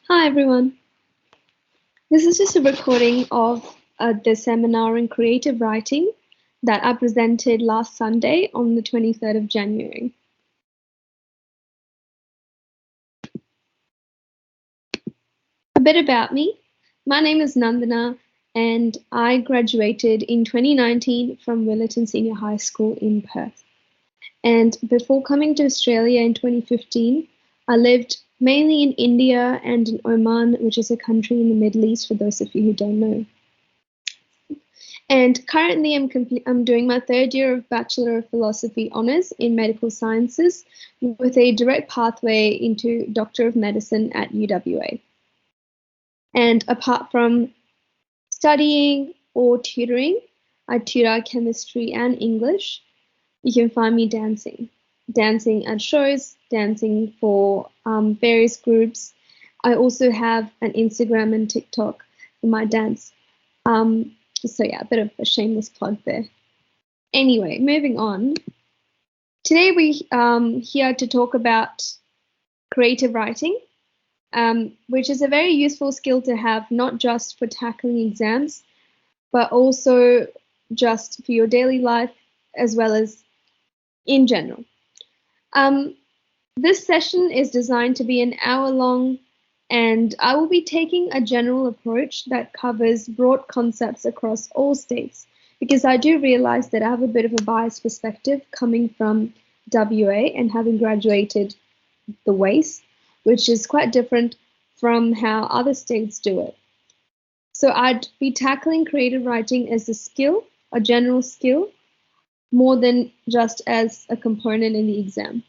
Hi everyone. This is just a recording of the seminar in creative writing that I presented last Sunday on the 23rd of January. A bit about me. My name is Nandana and I graduated in 2019 from Willetton Senior High School in Perth. And before coming to Australia in 2015, I lived mainly in India and in Oman, which is a country in the Middle East, for those of you who don't know. And currently I'm doing my third year of Bachelor of Philosophy Honours in Medical Sciences with a direct pathway into Doctor of Medicine at UWA. And apart from studying or tutoring, I tutor chemistry and English. You can find me dancing at shows, dancing for various groups. I also have an Instagram and TikTok for my dance. So yeah, a bit of a shameless plug there. Anyway, moving on. Today we're here to talk about creative writing, which is a very useful skill to have, not just for tackling exams, but also just for your daily life as well as in general. This session is designed to be an hour long, and I will be taking a general approach that covers broad concepts across all states, because I do realize that I have a bit of a biased perspective coming from WA and having graduated the WACE, which is quite different from how other states do it. So I'd be tackling creative writing as a skill, a general skill, more than just as a component in the exam.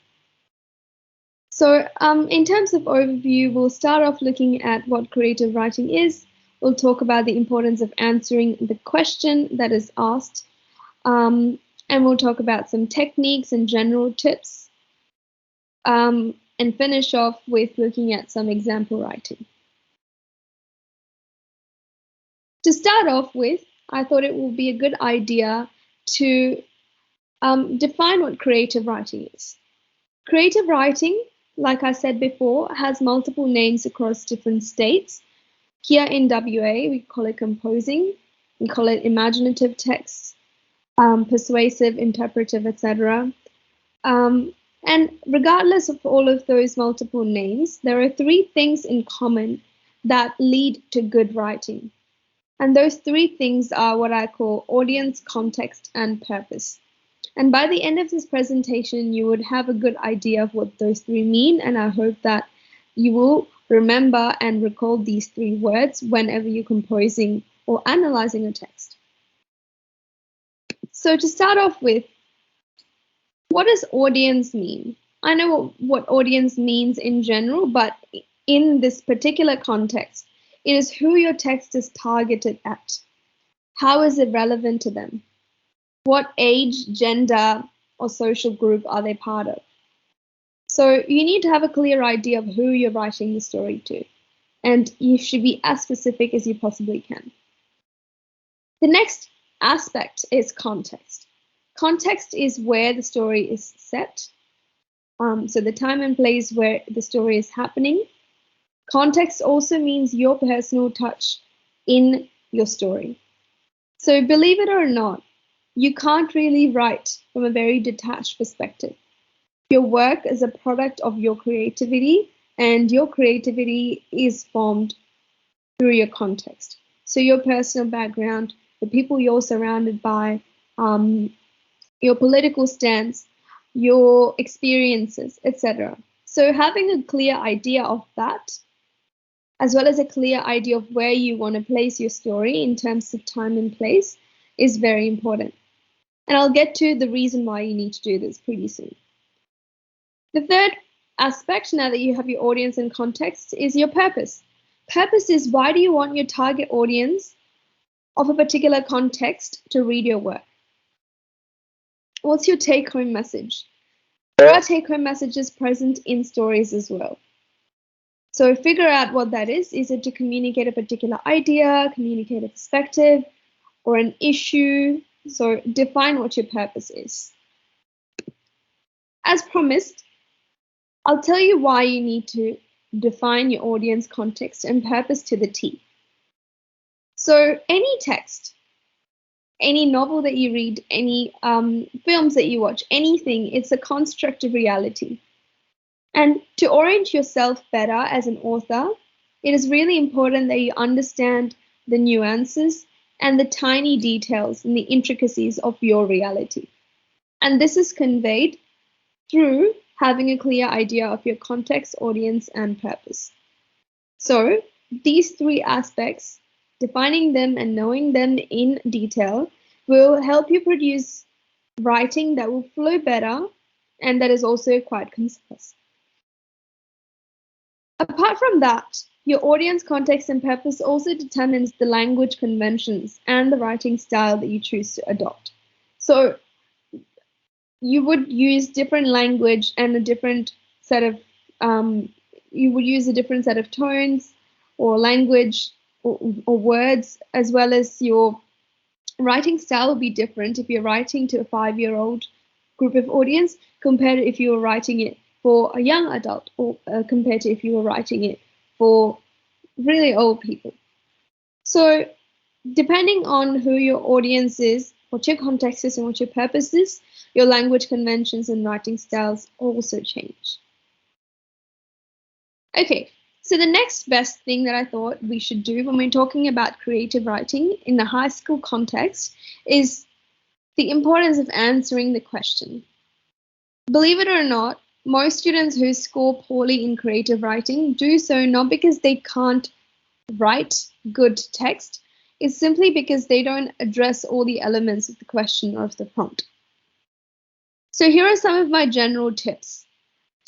So in terms of overview, we'll start off looking at what creative writing is. We'll talk about the importance of answering the question that is asked. And we'll talk about some techniques and general tips. And finish off with looking at some example writing. To start off with, I thought it would be a good idea to define what creative writing is. Creative writing, like I said before, has multiple names across different states. Here in WA, we call it composing, we call it imaginative text, persuasive, interpretive, etc. And regardless of all of those multiple names, there are three things in common that lead to good writing. And those three things are what I call audience, context, and purpose. And by the end of this presentation, you would have a good idea of what those three mean, and I hope that you will remember and recall these three words whenever you're composing or analyzing a text. So to start off with, what does audience mean? I know what audience means in general, but in this particular context, it is who your text is targeted at. How is it relevant to them? What age, gender, or social group are they part of? So you need to have a clear idea of who you're writing the story to, and you should be as specific as you possibly can. The next aspect is context. Context is where the story is set, so the time and place where the story is happening. Context also means your personal touch in your story. So believe it or not, you can't really write from a very detached perspective. Your work is a product of your creativity, and your creativity is formed through your context. So your personal background, the people you're surrounded by, your political stance, your experiences, etc. So having a clear idea of that, as well as a clear idea of where you want to place your story in terms of time and place, is very important. And I'll get to the reason why you need to do this pretty soon. The third aspect, now that you have your audience and context, is your purpose. Purpose is, why do you want your target audience of a particular context to read your work? What's your take-home message? There are take-home messages present in stories as well. So figure out what that is. Is it to communicate a particular idea, communicate a perspective, or an issue? So define what your purpose is. As promised, I'll tell you why you need to define your audience, context, and purpose to the T. So any text, any novel that you read, any films that you watch, anything, it's a construct of reality. And to orient yourself better as an author, it is really important that you understand the nuances and the tiny details and the intricacies of your reality. And this is conveyed through having a clear idea of your context, audience, and purpose. So these three aspects, defining them and knowing them in detail, will help you produce writing that will flow better and that is also quite concise. Apart from that, your audience, context, and purpose also determines the language conventions and the writing style that you choose to adopt. So you would use different language and a different set of you would use a different set of tones or language or words, as well as your writing style will be different if you're writing to a 5-year-old group of audience compared to if you were writing it for a young adult, or compared to if you were writing it for really old people. So depending on who your audience is, what your context is, and what your purpose is, your language conventions and writing styles also change. Okay, so the next best thing that I thought we should do when we're talking about creative writing in the high school context is the importance of answering the question. Believe it or not, most students who score poorly in creative writing do so not because they can't write good text, it's simply because they don't address all the elements of the question or of the prompt. So here are some of my general tips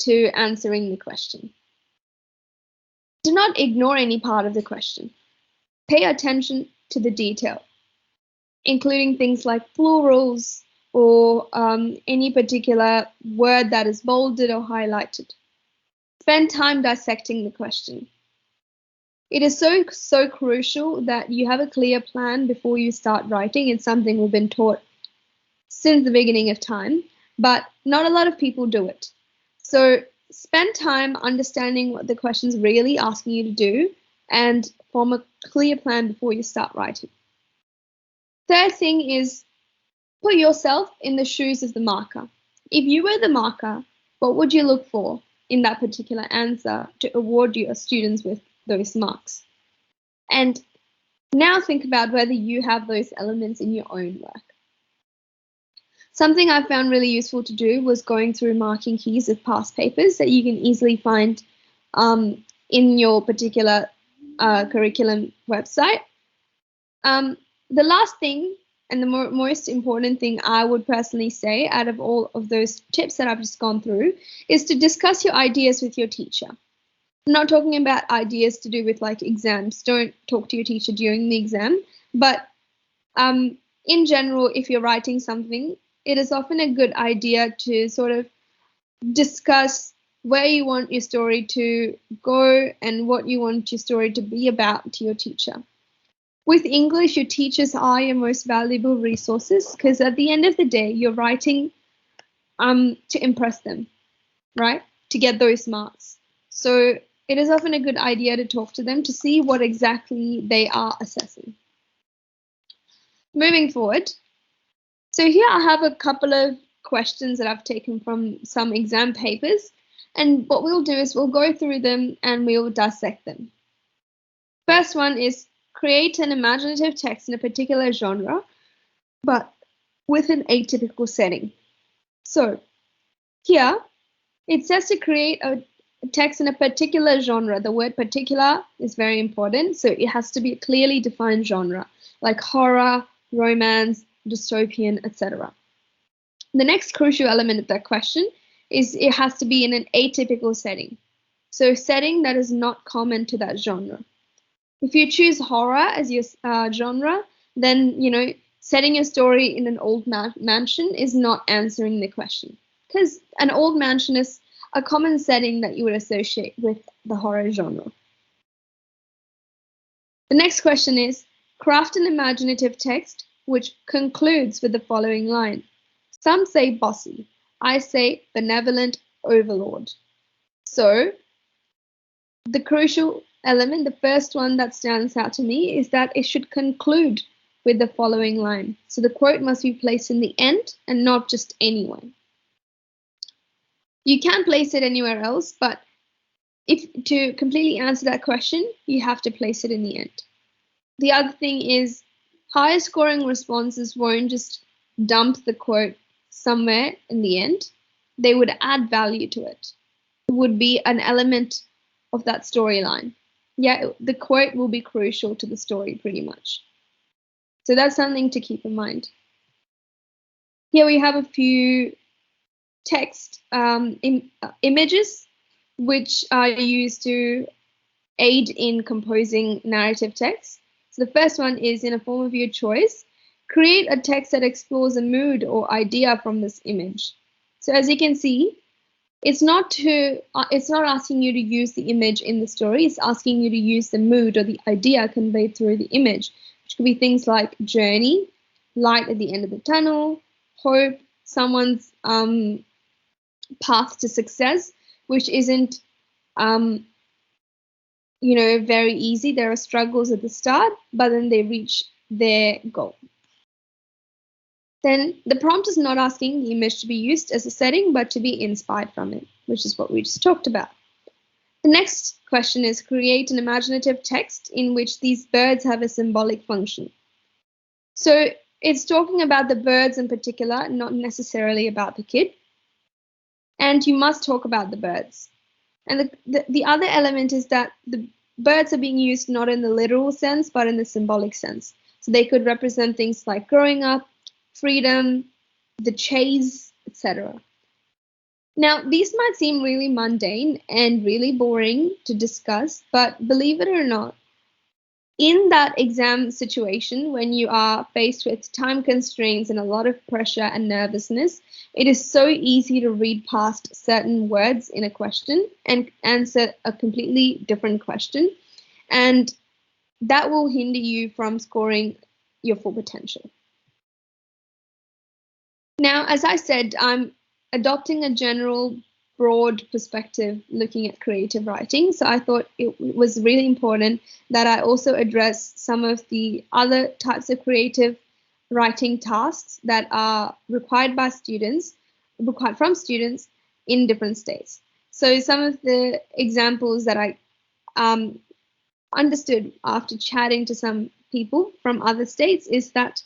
to answering the question. Do not ignore any part of the question. Pay attention to the detail, including things like plurals or any particular word that is bolded or highlighted. Spend time dissecting the question. It is so crucial that you have a clear plan before you start writing. It's something we've been taught since the beginning of time, but not a lot of people do it. So spend time understanding what the question's really asking you to do and form a clear plan before you start writing. Third thing is put yourself in the shoes of the marker. If you were the marker, what would you look for in that particular answer to award your students with those marks? And now think about whether you have those elements in your own work. Something I found really useful to do was going through marking keys of past papers that you can easily find in your particular curriculum website. The last thing and the most important thing I would personally say out of all of those tips that I've just gone through is to discuss your ideas with your teacher. I'm not talking about ideas to do with like exams. Don't talk to your teacher during the exam. But in general, if you're writing something, it is often a good idea to sort of discuss where you want your story to go and what you want your story to be about to your teacher. With English, your teachers are your most valuable resources because at the end of the day, you're writing to impress them, right? To get those marks. So it is often a good idea to talk to them to see what exactly they are assessing. Moving forward. So here I have a couple of questions that I've taken from some exam papers. And what we'll do is we'll go through them and we'll dissect them. First one is create an imaginative text in a particular genre, but with an atypical setting. So here it says to create a text in a particular genre. The word particular is very important. So it has to be a clearly defined genre, like horror, romance, dystopian, etc. The next crucial element of that question is it has to be in an atypical setting. So a setting that is not common to that genre. If you choose horror as your genre, then, setting your story in an old mansion is not answering the question, because an old mansion is a common setting that you would associate with the horror genre. The next question is craft an imaginative text which concludes with the following line. Some say bossy, I say benevolent overlord. So the crucial element, the first one that stands out to me, is that it should conclude with the following line. So the quote must be placed in the end and not just anywhere. You can place it anywhere else, but if to completely answer that question, you have to place it in the end. The other thing is higher scoring responses won't just dump the quote somewhere in the end. They would add value to it. It would be an element of that storyline. Yeah, the quote will be crucial to the story pretty much. So that's something to keep in mind. Here we have a few text images which are used to aid in composing narrative text. So the first one is in a form of your choice. Create a text that explores a mood or idea from this image. So as you can see, it's not asking you to use the image in the story. It's asking you to use the mood or the idea conveyed through the image, which could be things like journey, light at the end of the tunnel, hope, someone's path to success, which isn't very easy. There are struggles at the start, but then they reach their goal. Then the prompt is not asking the image to be used as a setting, but to be inspired from it, which is what we just talked about. The next question is create an imaginative text in which these birds have a symbolic function. So it's talking about the birds in particular, not necessarily about the kid. And you must talk about the birds. And the other element is that the birds are being used not in the literal sense, but in the symbolic sense. So they could represent things like growing up, freedom, the chase, etc. Now, these might seem really mundane and really boring to discuss, but believe it or not, in that exam situation, when you are faced with time constraints and a lot of pressure and nervousness, it is so easy to read past certain words in a question and answer a completely different question. And that will hinder you from scoring your full potential. Now, as I said, I'm adopting a general broad perspective looking at creative writing. So I thought it was really important that I also address some of the other types of creative writing tasks that are required from students in different states. So some of the examples that I understood after chatting to some people from other states is that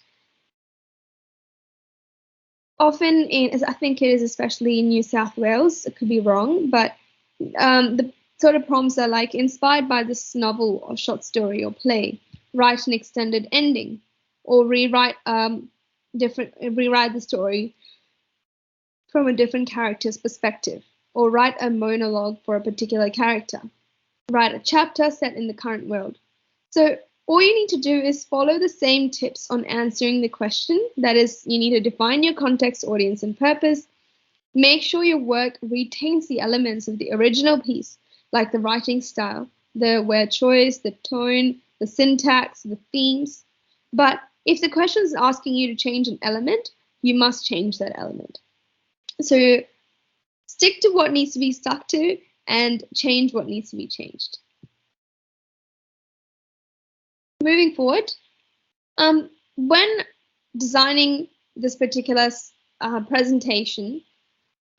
often, I think it is especially in New South Wales, it could be wrong, but the sort of prompts are like inspired by this novel or short story or play, write an extended ending, or rewrite the story from a different character's perspective, or write a monologue for a particular character, write a chapter set in the current world. So all you need to do is follow the same tips on answering the question. That is, you need to define your context, audience, and purpose. Make sure your work retains the elements of the original piece, like the writing style, the word choice, the tone, the syntax, the themes. But if the question is asking you to change an element, you must change that element. So stick to what needs to be stuck to and change what needs to be changed. Moving forward, when designing this particular presentation,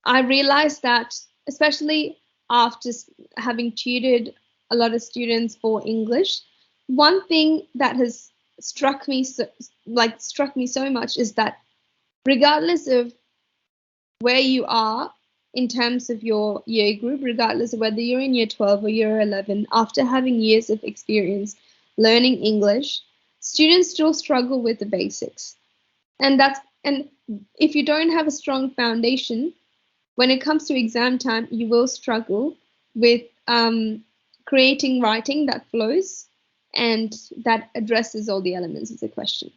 I realized that, especially after having tutored a lot of students for English, one thing that has struck me so much is that regardless of where you are in terms of your year group, regardless of whether you're in year 12 or year 11, after having years of experience learning English, students still struggle with the basics. And if you don't have a strong foundation, when it comes to exam time, you will struggle with creating writing that flows and that addresses all the elements of the question.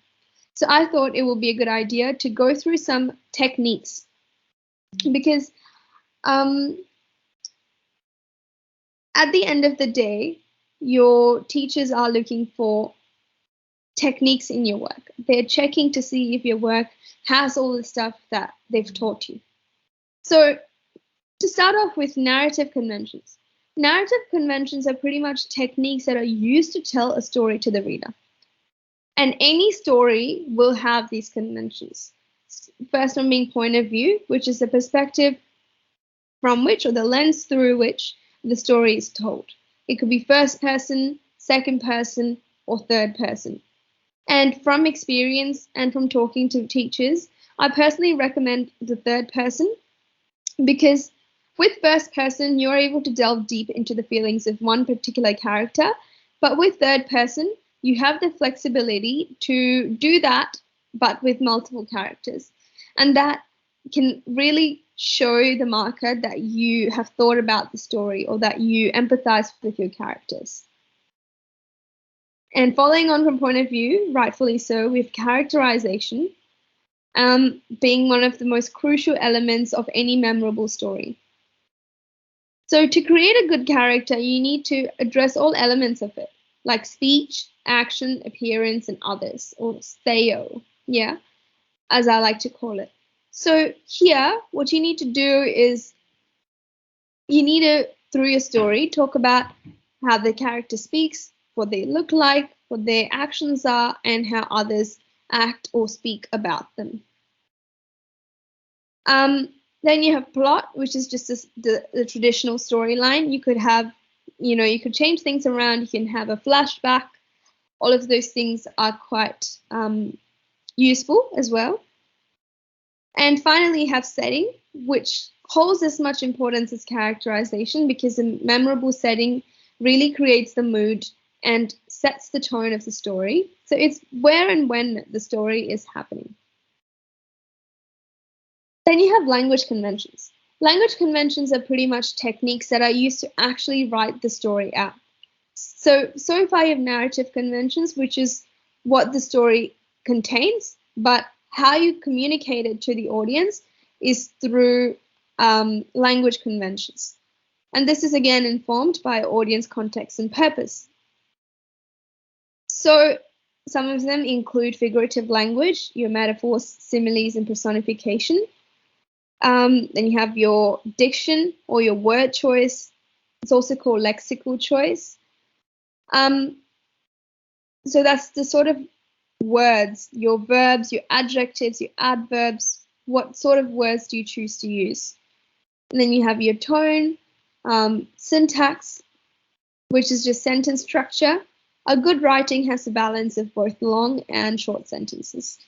So I thought it would be a good idea to go through some techniques, because at the end of the day, your teachers are looking for techniques in your work. They're checking to see if your work has all the stuff that they've taught you. So to start off with narrative conventions, Narrative conventions are pretty much techniques that are used to tell a story to the reader. And any story will have these conventions. First one being point of view, which is the perspective from which, or the lens through which, the story is told. It could be first person, second person, or third person. And from experience and from talking to teachers, I personally recommend the third person because with first person, you're able to delve deep into the feelings of one particular character. But with third person, you have the flexibility to do that, but with multiple characters. And that can really show the marker that you have thought about the story or that you empathize with your characters. And following on from point of view, rightfully so, with characterization being one of the most crucial elements of any memorable story. So to create a good character, you need to address all elements of it, like speech, action, appearance, and others, or theo, yeah, as I like to call it. So here, what you need to do is you need to, through your story, talk about how the character speaks, what they look like, what their actions are, and how others act or speak about them. Then you have plot, which is just the traditional storyline. You could have, you could change things around. You can have a flashback. All of those things are quite useful as well. And finally, you have setting, which holds as much importance as characterization because a memorable setting really creates the mood and sets the tone of the story. So it's where and when the story is happening. Then you have language conventions. Language conventions are pretty much techniques that are used to actually write the story out. So far you have narrative conventions, which is what the story contains, but how you communicate it to the audience is through language conventions. And this is again informed by audience context and purpose. So some of them include figurative language, your metaphors, similes, and personification. Then you have your diction or your word choice. It's also called lexical choice. So that's the sort of words, your verbs, your adjectives, your adverbs. What sort of words do you choose to use? And then you have your tone, syntax, which is just sentence structure. A good writing has a balance of both long and short sentences.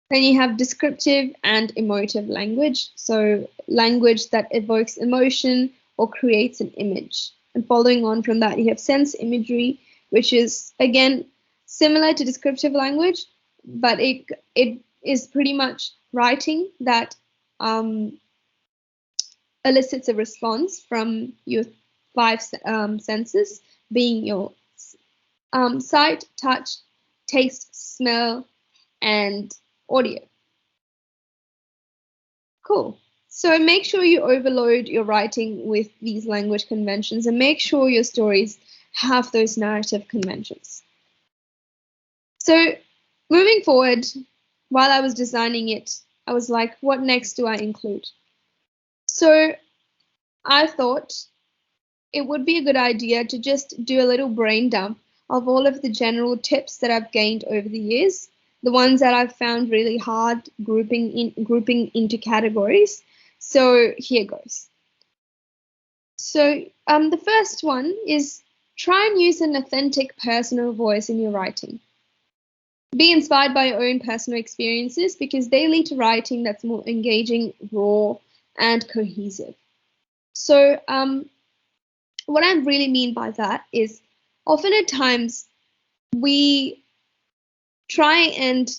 Then you have descriptive and emotive language, so language that evokes emotion or creates an image. And following on from that, you have sense imagery, which is, again, similar to descriptive language, but it is pretty much writing that elicits a response from your five senses, being your sight, touch, taste, smell, and audio. Cool. So make sure you overload your writing with these language conventions and make sure your stories have those narrative conventions. So moving forward, while I was designing it, I was like, what next do I include? So I thought it would be a good idea to just do a little brain dump of all of the general tips that I've gained over the years, the ones that I've found really hard grouping into categories. So here goes. So the first one is try and use an authentic personal voice in your writing. Be inspired by your own personal experiences because they lead to writing that's more engaging, raw, and cohesive. So what I really mean by that is often at times we try and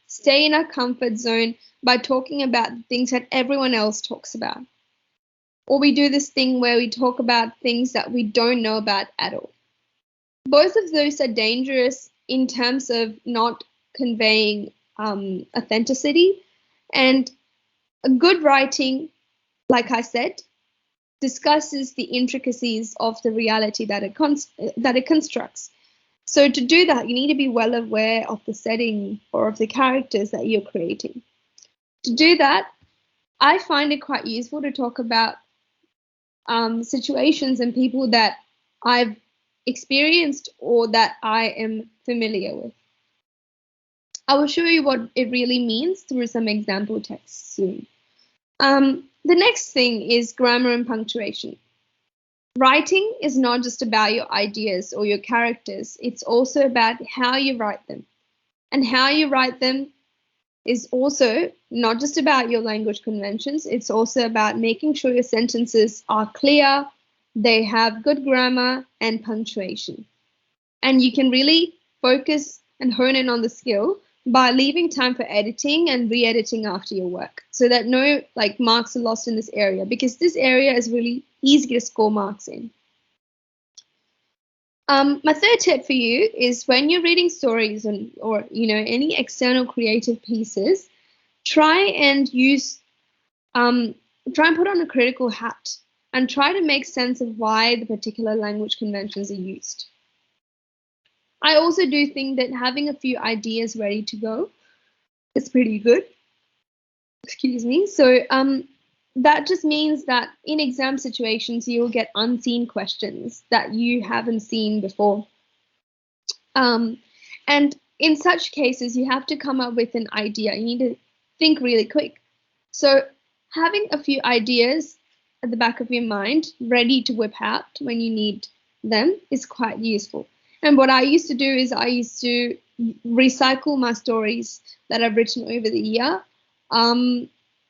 stay in our comfort zone by talking about things that everyone else talks about. Or we do this thing where we talk about things that we don't know about at all. Both of those are dangerous in terms of not conveying authenticity. And a good writing, like I said, discusses the intricacies of the reality that it constructs. So to do that, you need to be well aware of the setting or of the characters that you're creating. To do that, I find it quite useful to talk about situations and people that I've experienced or that I am familiar with. I will show you what it really means through some example texts soon. The next thing is grammar and punctuation. Writing is not just about your ideas or your characters, it's also about how you write them. And how you write them is also not just about your language conventions, it's also about making sure your sentences are clear, they have good grammar and punctuation. And you can really focus and hone in on the skill by leaving time for editing and re-editing after your work so that no marks are lost in this area, because this area is really easy to score marks in. My third tip for you is when you're reading stories or any external creative pieces, try and put on a critical hat and try to make sense of why the particular language conventions are used. I also do think that having a few ideas ready to go is pretty good. Excuse me. So that just means that in exam situations, you'll get unseen questions that you haven't seen before. And in such cases, you have to come up with an idea. You need to think really quick. So having a few ideas at the back of your mind ready to whip out when you need them is quite useful. And what I used to do is I used to recycle my stories that I've written over the year,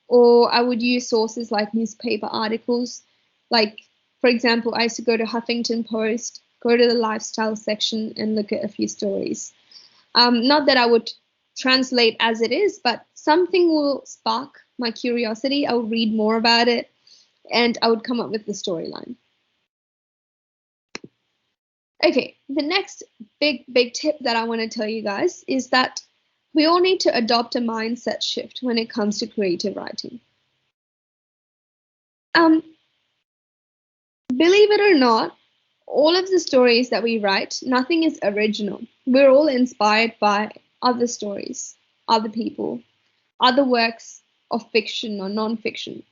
or I would use sources like newspaper articles. Like, for example, I used to go to Huffington Post, go to the lifestyle section and look at a few stories. Not that I would translate as it is, but something will spark my curiosity. I will read more about it and I would come up with the storyline. Okay, the next big tip that I want to tell you guys is that we all need to adopt a mindset shift when it comes to creative writing. Believe it or not, all of the stories that we write, nothing is original. We're all inspired by other stories, other people, other works of fiction or non-fiction.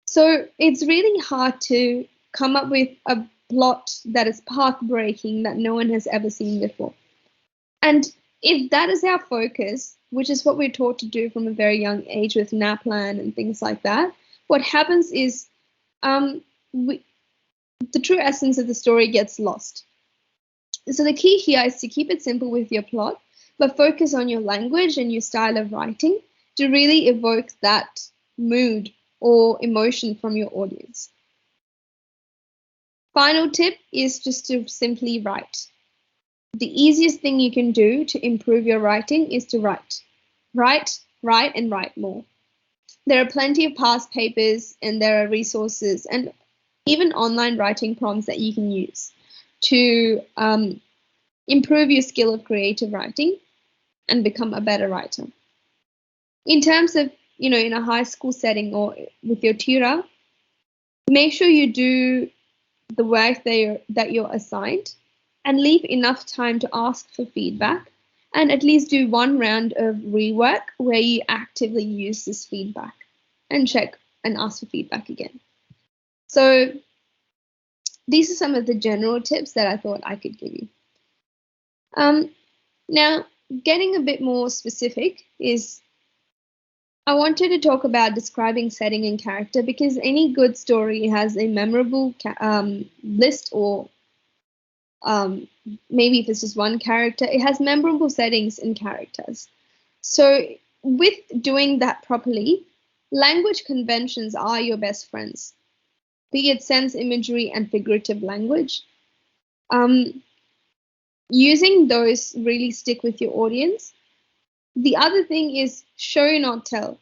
So it's really hard to come up with a plot that is path-breaking that no one has ever seen before. And if that is our focus, which is what we're taught to do from a very young age with NAPLAN and things like that, what happens is the true essence of the story gets lost. So the key here is to keep it simple with your plot, but focus on your language and your style of writing to really evoke that mood or emotion from your audience. Final tip is just to simply write. The easiest thing you can do to improve your writing is to write. Write, and write more. There are plenty of past papers and there are resources and even online writing prompts that you can use to improve your skill of creative writing and become a better writer. In terms of, in a high school setting or with your tutor, make sure you do the work that you're assigned and leave enough time to ask for feedback and at least do one round of rework where you actively use this feedback and check and ask for feedback again. So these are some of the general tips that I thought I could give you. Now, getting a bit more specific is I wanted to talk about describing setting and character because any good story has a memorable list or maybe if it's just one character, it has memorable settings and characters. So with doing that properly, language conventions are your best friends, be it sense, imagery, and figurative language. Using those really stick with your audience. The other thing is show, not tell.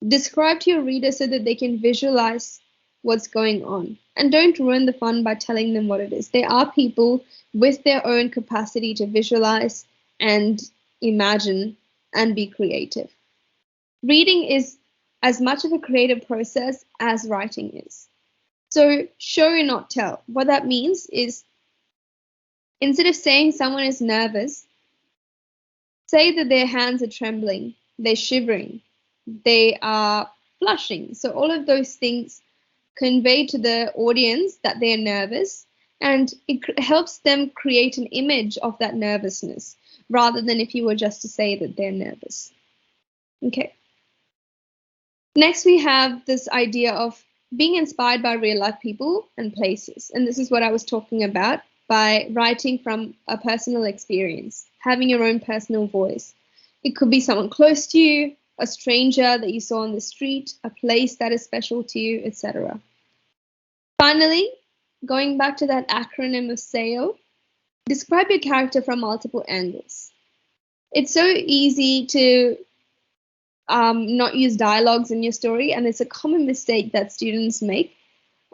Describe to your reader so that they can visualize what's going on. And don't ruin the fun by telling them what it is. They are people with their own capacity to visualize and imagine and be creative. Reading is as much of a creative process as writing is. So show, not tell. What that means is instead of saying someone is nervous, say that their hands are trembling, they're shivering, they are blushing. So all of those things convey to the audience that they're nervous, and it helps them create an image of that nervousness rather than if you were just to say that they're nervous. Okay. Next, we have this idea of being inspired by real life people and places. And this is what I was talking about by writing from a personal experience, having your own personal voice. It could be someone close to you, a stranger that you saw on the street, a place that is special to you, etc. Finally, going back to that acronym of SAIL, describe your character from multiple angles. It's so easy to not use dialogues in your story, and it's a common mistake that students make.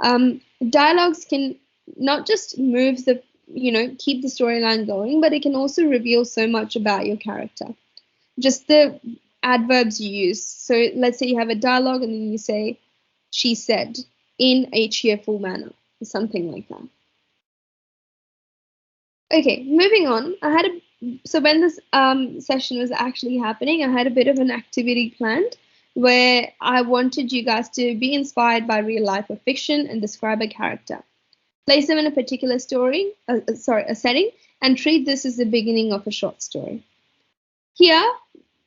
Dialogues can not just move the, keep the storyline going, but it can also reveal so much about your character. Just the adverbs you use. So let's say you have a dialogue and then you say, she said, in a cheerful manner, or something like that. Okay, moving on. So when this session was actually happening, I had a bit of an activity planned where I wanted you guys to be inspired by real life or fiction and describe a character. Place them in a particular story, a setting, and treat this as the beginning of a short story. Here,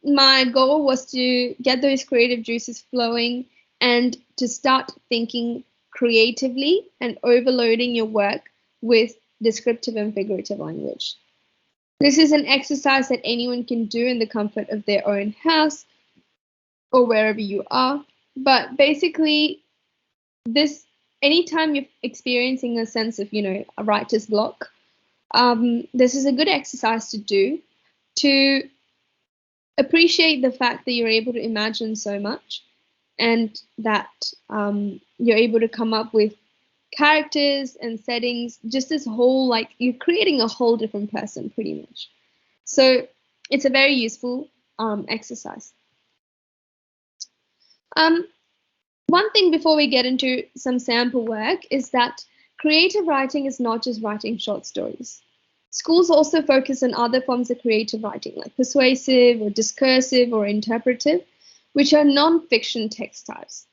my goal was to get those creative juices flowing and to start thinking creatively and overloading your work with descriptive and figurative language. This is an exercise that anyone can do in the comfort of their own house or wherever you are. But basically, anytime you're experiencing a sense of, a writer's block, this is a good exercise to do to appreciate the fact that you're able to imagine so much and that you're able to come up with characters and settings, just this whole, like, you're creating a whole different person pretty much. So it's a very useful exercise. One thing before we get into some sample work is that creative writing is not just writing short stories. Schools also focus on other forms of creative writing, like persuasive or discursive or interpretive, which are non-fiction text types.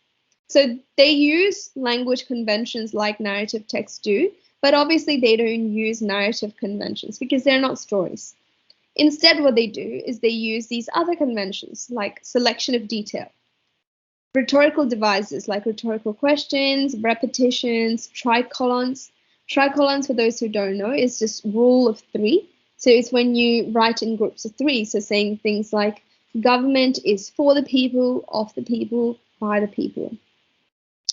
So they use language conventions like narrative texts do, but obviously they don't use narrative conventions because they're not stories. Instead, what they do is they use these other conventions like selection of detail, rhetorical devices like rhetorical questions, repetitions, tricolons. Tricolons, for those who don't know, is just rule of three. So it's when you write in groups of three. So saying things like government is for the people, of the people, by the people.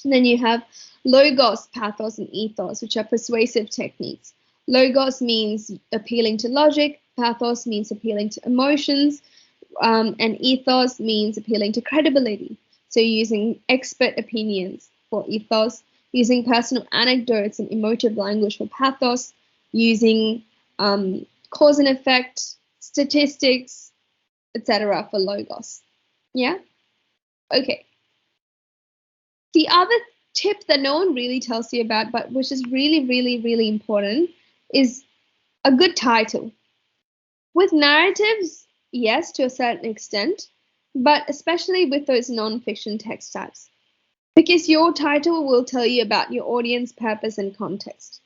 And then you have logos, pathos, and ethos, which are persuasive techniques. Logos means appealing to logic, pathos means appealing to emotions, and ethos means appealing to credibility. So using expert opinions for ethos, using personal anecdotes and emotive language for pathos, using cause and effect, statistics, etc. for logos. Yeah? Okay. The other tip that no one really tells you about, but which is really, really, really important, is a good title. With narratives, yes, to a certain extent, but especially with those non-fiction text types, because your title will tell you about your audience, purpose, and context.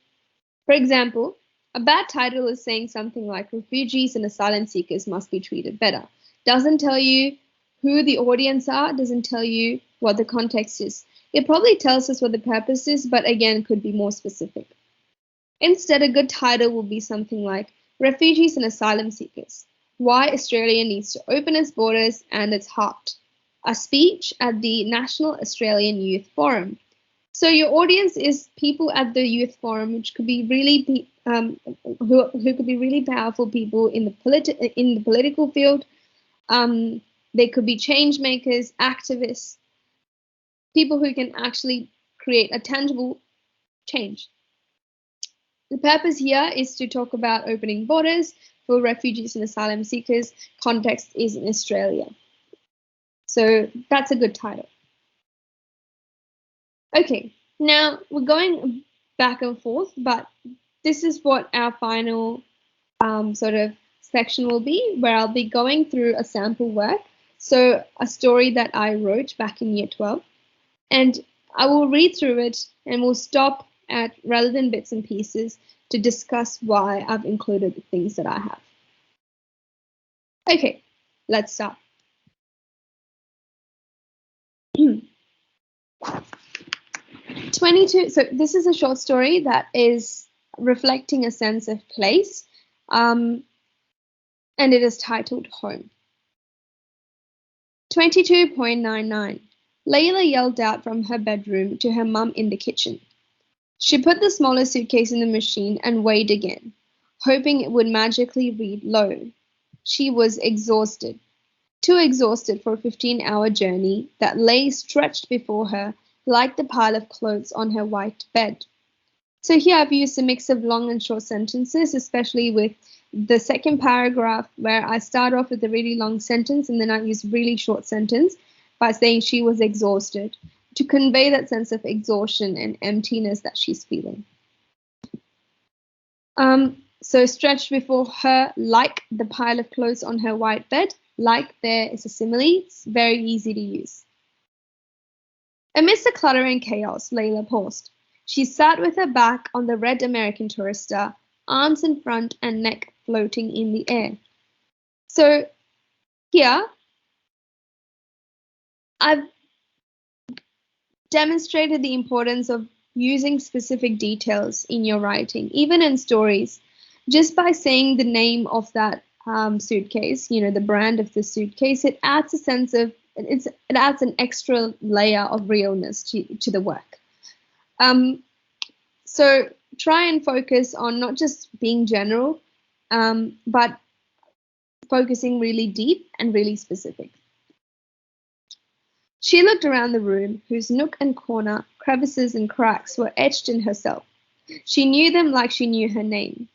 For example, a bad title is saying something like refugees and asylum seekers must be treated better. Doesn't tell you who the audience are, doesn't tell you what the context is. It probably tells us what the purpose is, but again, could be more specific. Instead, a good title will be something like Refugees and Asylum Seekers, Why Australia Needs to Open Its Borders and Its Heart, a speech at the National Australian Youth Forum. So your audience is people at the youth forum, which could be really who could be really powerful people in the political field. They could be change makers, activists, people who can actually create a tangible change. The purpose here is to talk about opening borders for refugees and asylum seekers. Context is in Australia. So that's a good title. Okay, now we're going back and forth, but this is what our final sort of section will be, where I'll be going through a sample work. So a story that I wrote back in year 12. And I will read through it and we'll stop at relevant bits and pieces to discuss why I've included the things that I have. Okay, let's start. 22. So this is a short story that is reflecting a sense of place, and it is titled Home. 22.99. Layla yelled out from her bedroom to her mum in the kitchen. She put the smaller suitcase in the machine and weighed again, hoping it would magically read low. She was exhausted, too exhausted for a 15-hour journey that lay stretched before her like the pile of clothes on her white bed. So here I've used a mix of long and short sentences, especially with the second paragraph where I start off with a really long sentence and then I use really short sentence by saying she was exhausted to convey that sense of exhaustion and emptiness that she's feeling. So stretched before her like the pile of clothes on her white bed. Like there is a simile. It's very easy to use. Amidst the clutter and chaos, Layla paused. She sat with her back on the red American Tourister, arms in front and neck floating in the air. So here, I've demonstrated the importance of using specific details in your writing, even in stories, just by saying the name of that suitcase, the brand of the suitcase. It adds a sense of it adds an extra layer of realness to the work. So try and focus on not just being general, but focusing really deep and really specific. She looked around the room, whose nook and corner, crevices and cracks were etched in herself. She knew them like she knew her name.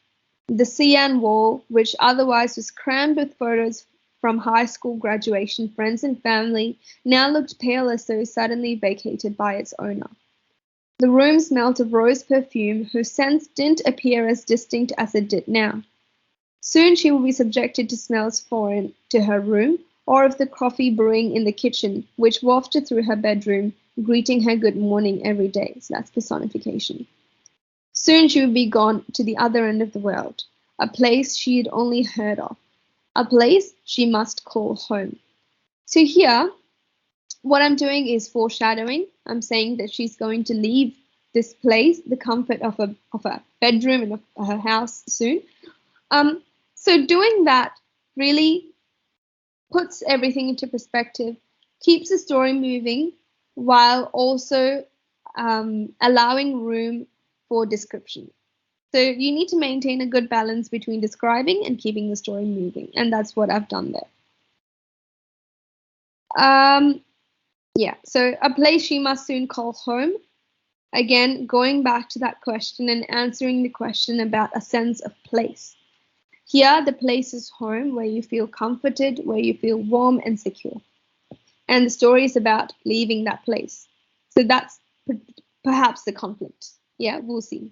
The cyan wall, which otherwise was crammed with photos from high school graduation, friends and family, now looked pale as though suddenly vacated by its owner. The room smelt of rose perfume, whose scent didn't appear as distinct as it did now. Soon she will be subjected to smells foreign to her room, or of the coffee brewing in the kitchen, which wafted through her bedroom, greeting her good morning every day. So that's personification. Soon she would be gone to the other end of the world, a place she had only heard of, a place she must call home. So here, what I'm doing is foreshadowing. I'm saying that she's going to leave this place, the comfort of a bedroom and of her house soon. So doing that really puts everything into perspective, keeps the story moving, while also allowing room for description. So you need to maintain a good balance between describing and keeping the story moving, and that's what I've done there. So a place she must soon call home. Again, going back to that question and answering the question about a sense of place. Here, the place is home, where you feel comforted, where you feel warm and secure. And the story is about leaving that place. So that's perhaps the conflict. Yeah, we'll see.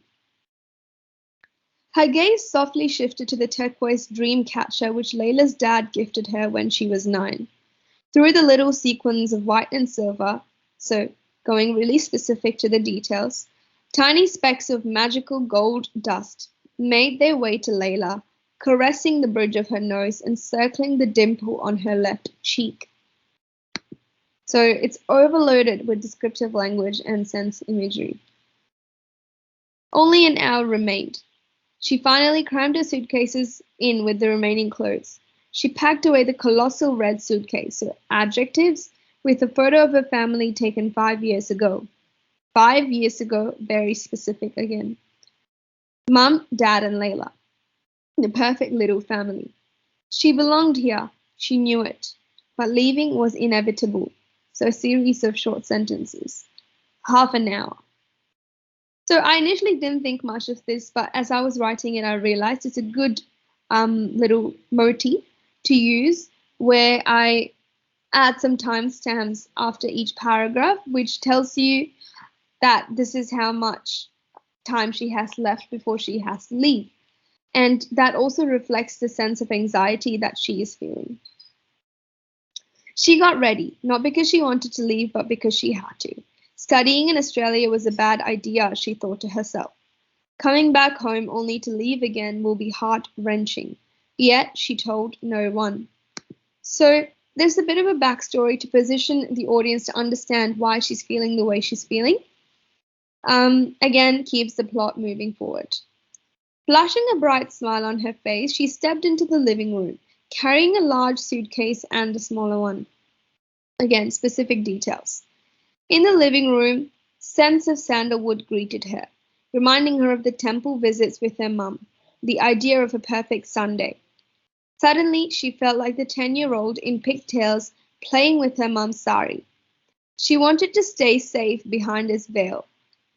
Her gaze softly shifted to the turquoise dream catcher which Layla's dad gifted her when she was 9. Through the little sequins of white and silver, so going really specific to the details, tiny specks of magical gold dust made their way to Layla, caressing the bridge of her nose and circling the dimple on her left cheek. So it's overloaded with descriptive language and sense imagery. Only an hour remained. She finally crammed her suitcases in with the remaining clothes. She packed away the colossal red suitcase, so adjectives, with a photo of her family taken 5 years ago. 5 years ago, very specific again. Mum, Dad, and Layla. The perfect little family. She belonged here. She knew it. But leaving was inevitable. So a series of short sentences. Half an hour. So I initially didn't think much of this, but as I was writing it, I realized it's a good little motif to use where I add some timestamps after each paragraph, which tells you that this is how much time she has left before she has to leave. And that also reflects the sense of anxiety that she is feeling. She got ready, not because she wanted to leave, but because she had to. Studying in Australia was a bad idea, she thought to herself. Coming back home only to leave again will be heart-wrenching. Yet she told no one. So there's a bit of a backstory to position the audience to understand why she's feeling the way she's feeling. Again, keeps the plot moving forward. Flashing a bright smile on her face, she stepped into the living room, carrying a large suitcase and a smaller one. Again, specific details. In the living room, scents of sandalwood greeted her, reminding her of the temple visits with her mum, the idea of a perfect Sunday. Suddenly, she felt like the 10-year-old in pigtails playing with her mum's sari. She wanted to stay safe behind his veil,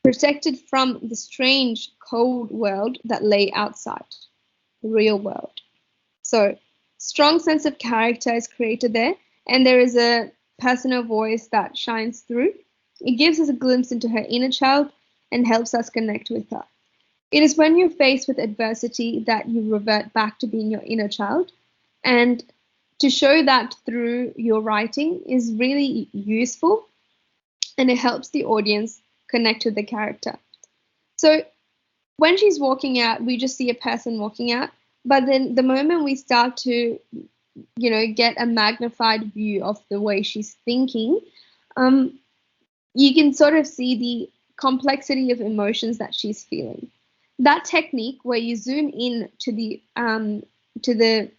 protected from the strange, cold world that lay outside, the real world. So, strong sense of character is created there, and there is a personal voice that shines through. It gives us a glimpse into her inner child and helps us connect with her. It is when you're faced with adversity that you revert back to being your inner child, and to show that through your writing is really useful, and it helps the audience connect with the character. So when she's walking out, we just see a person walking out, but then the moment we start to, get a magnified view of the way she's thinking, you can sort of see the complexity of emotions that she's feeling. That technique where you zoom in to the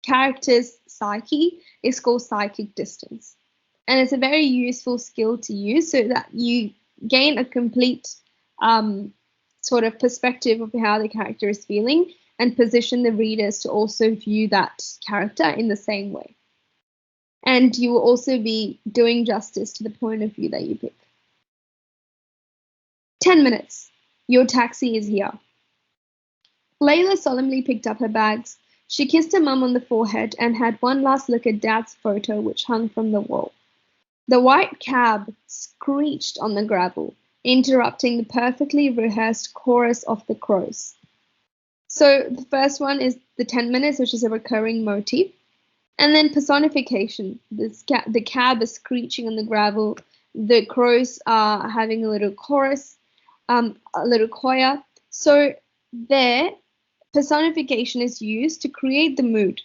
character's psyche is called psychic distance. And it's a very useful skill to use so that you gain a complete sort of perspective of how the character is feeling and position the readers to also view that character in the same way. And you will also be doing justice to the point of view that you pick. 10 minutes. Your taxi is here. Layla solemnly picked up her bags. She kissed her mum on the forehead and had one last look at Dad's photo, which hung from the wall. The white cab screeched on the gravel, interrupting the perfectly rehearsed chorus of the crows. So the first one is the 10 minutes, which is a recurring motif. And then personification. The cab is screeching on the gravel. The crows are having a little chorus, a little choir. So there, personification is used to create the mood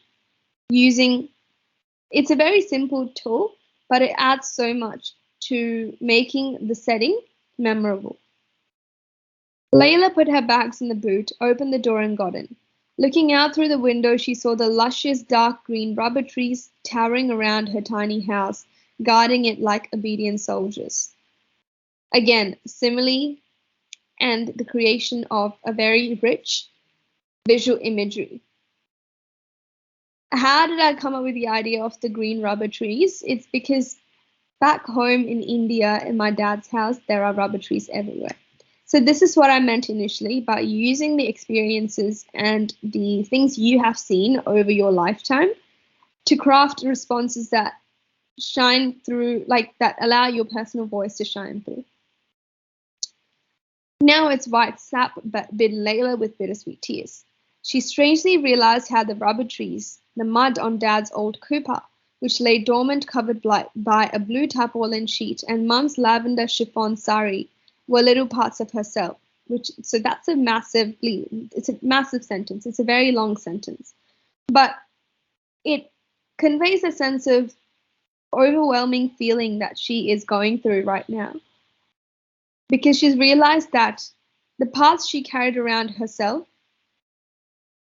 it's a very simple tool, but it adds so much to making the setting memorable. Layla put her bags in the boot, opened the door and got in. Looking out through the window, she saw the luscious dark green rubber trees towering around her tiny house, guarding it like obedient soldiers. Again, simile and the creation of a very rich visual imagery. How did I come up with the idea of the green rubber trees? It's because back home in India, in my dad's house, there are rubber trees everywhere. So this is what I meant initially, by using the experiences and the things you have seen over your lifetime to craft responses that shine through, like that allow your personal voice to shine through. Now it's white sap bid Layla with bittersweet tears. She strangely realized how the rubber trees, the mud on Dad's old Cooper, which lay dormant covered by a blue tarpaulin sheet, and Mum's lavender chiffon sari, were little parts of herself. So that's it's a massive sentence. It's a very long sentence. But it conveys a sense of overwhelming feeling that she is going through right now. Because she's realized that the parts she carried around herself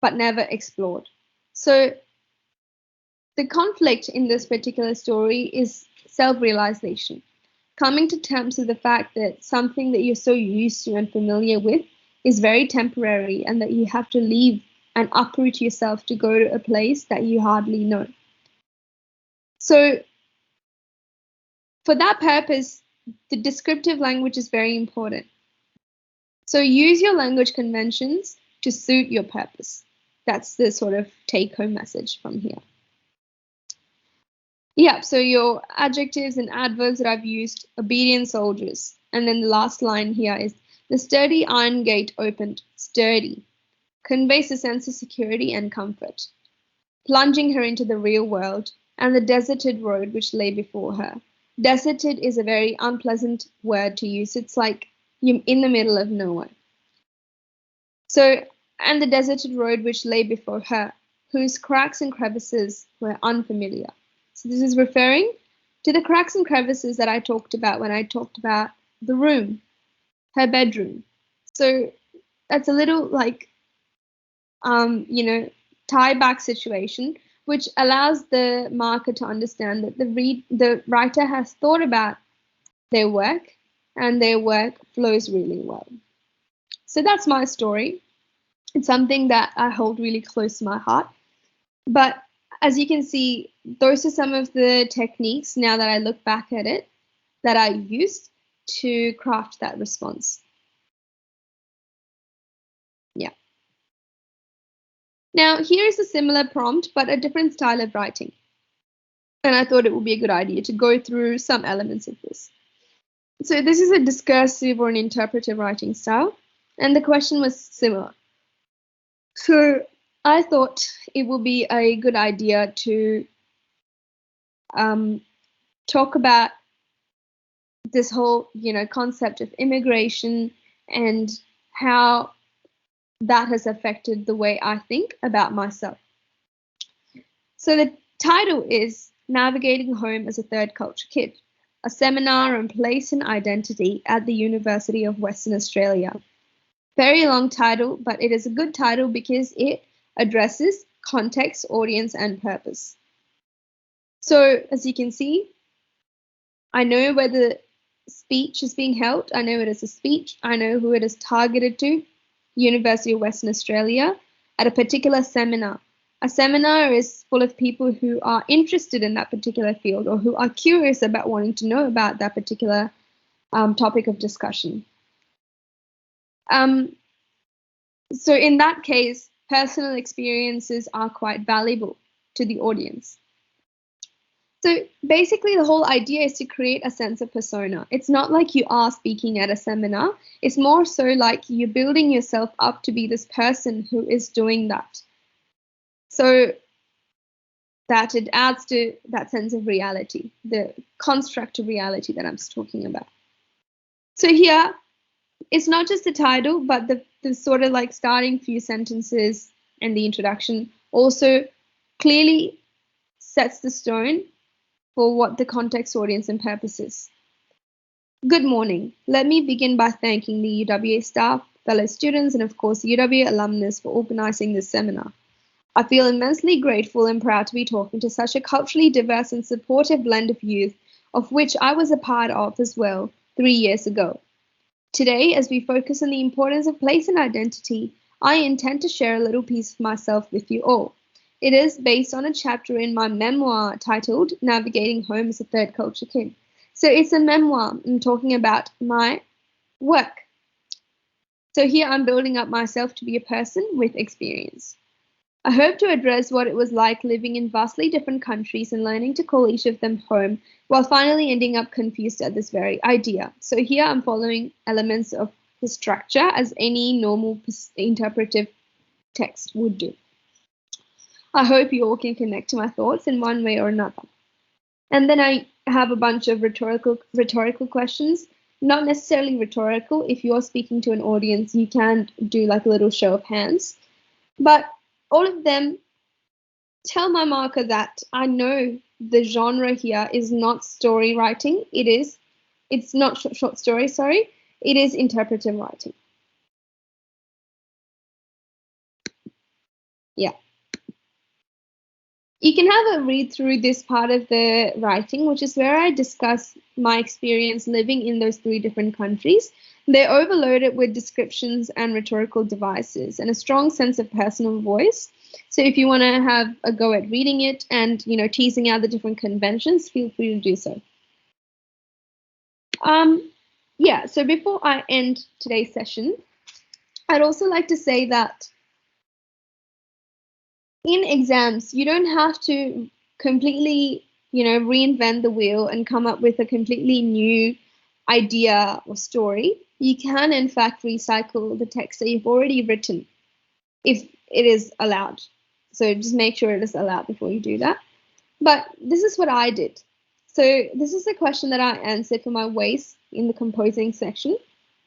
but never explored. So the conflict in this particular story is self-realization. Coming to terms with the fact that something that you're so used to and familiar with is very temporary, and that you have to leave and uproot yourself to go to a place that you hardly know. So for that purpose, the descriptive language is very important. So use your language conventions to suit your purpose. That's the sort of take-home message from here. Yeah, so your adjectives and adverbs that I've used: obedient soldiers. And then the last line here is the sturdy iron gate opened. Sturdy conveys a sense of security and comfort, plunging her into the real world and the deserted road which lay before her. Deserted is a very unpleasant word to use. It's like you're in the middle of nowhere. So, and the deserted road which lay before her, whose cracks and crevices were unfamiliar. So this is referring to the cracks and crevices that I talked about when I talked about the room, her bedroom. So that's a little like, tie back situation, which allows the marker to understand that the writer has thought about their work and their work flows really well. So that's my story. It's something that I hold really close to my heart. But as you can see, those are some of the techniques, now that I look back at it, that I used to craft that response. Yeah. Now, here's a similar prompt, but a different style of writing. And I thought it would be a good idea to go through some elements of this. So this is a discursive or an interpretive writing style, and the question was similar. So I thought it would be a good idea to talk about this whole, concept of immigration and how that has affected the way I think about myself. So the title is Navigating Home as a Third Culture Kid, a seminar on place and identity at the University of Western Australia. Very long title, but it is a good title because it addresses context, audience, and purpose. So as you can see, I know where the speech is being held. I know it is a speech. I know who it is targeted to, University of Western Australia, at a particular seminar. A seminar is full of people who are interested in that particular field or who are curious about wanting to know about that particular topic of discussion. So in that case, personal experiences are quite valuable to the audience. So basically, the whole idea is to create a sense of persona. It's not like you are speaking at a seminar. It's more so like you're building yourself up to be this person who is doing that. So that it adds to that sense of reality, the construct of reality that I'm talking about. So here, it's not just the title, but the sort of like starting few sentences and the introduction also clearly sets the stone for what the context, audience, and purpose is. Good morning. Let me begin by thanking the UWA staff, fellow students, and of course UWA alumnus for organizing this seminar. I feel immensely grateful and proud to be talking to such a culturally diverse and supportive blend of youth, of which I was a part of as well 3 years ago. Today, as we focus on the importance of place and identity, I intend to share a little piece of myself with you all. It is based on a chapter in my memoir titled Navigating Home as a Third Culture Kid. So it's a memoir. I'm talking about my work. So here I'm building up myself to be a person with experience. I hope to address what it was like living in vastly different countries and learning to call each of them home, while finally ending up confused at this very idea. So here I'm following elements of the structure as any normal interpretive text would do. I hope you all can connect to my thoughts in one way or another. And then I have a bunch of rhetorical questions, not necessarily rhetorical. If you're speaking to an audience, you can do like a little show of hands. But all of them tell my marker that I know the genre here is not story writing. It's not short story, sorry. It is interpretive writing. Yeah. You can have a read through this part of the writing, which is where I discuss my experience living in those 3 different countries. They're overloaded with descriptions and rhetorical devices and a strong sense of personal voice. So if you want to have a go at reading it and, teasing out the different conventions, feel free to do so. So before I end today's session, I'd also like to say that in exams, you don't have to completely, reinvent the wheel and come up with a completely new idea or story. You can, in fact, recycle the text that you've already written if it is allowed. So just make sure it is allowed before you do that. But this is what I did. So this is a question that I answered for my waist in the composing section.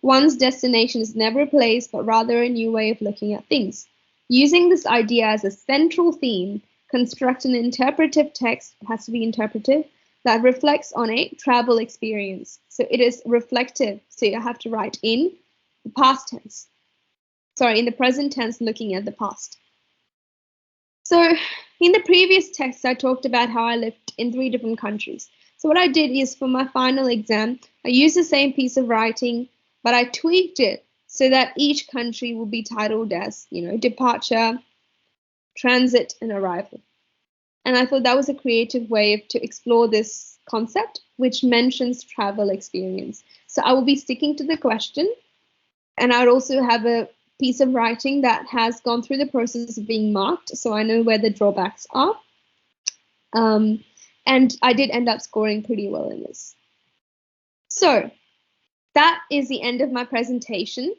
One's destination is never a place, but rather a new way of looking at things. Using this idea as a central theme, construct an interpretive text, it has to be interpretive, that reflects on a travel experience. So it is reflective. So you have to write in the past tense. Sorry, in the present tense, looking at the past. So in the previous text, I talked about how I lived in 3 different countries. So what I did is for my final exam, I used the same piece of writing, but I tweaked it so that each country will be titled as, departure, transit, and arrival. And I thought that was a creative way to explore this concept, which mentions travel experience. So I will be sticking to the question, and I would also have a piece of writing that has gone through the process of being marked, so I know where the drawbacks are. And I did end up scoring pretty well in this. So that is the end of my presentation.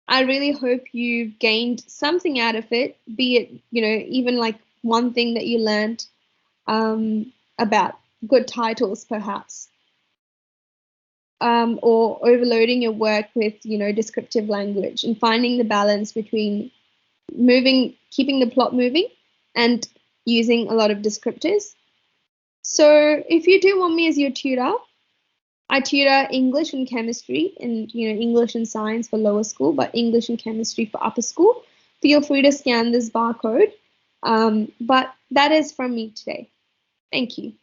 I really hope you've gained something out of it, be it, even like one thing that you learned about good titles, perhaps, or overloading your work with, descriptive language and finding the balance between keeping the plot moving and using a lot of descriptors. So if you do want me as your tutor, I tutor English and chemistry, and English and science for lower school, but English and chemistry for upper school. Feel free to scan this barcode. But that is from me today. Thank you.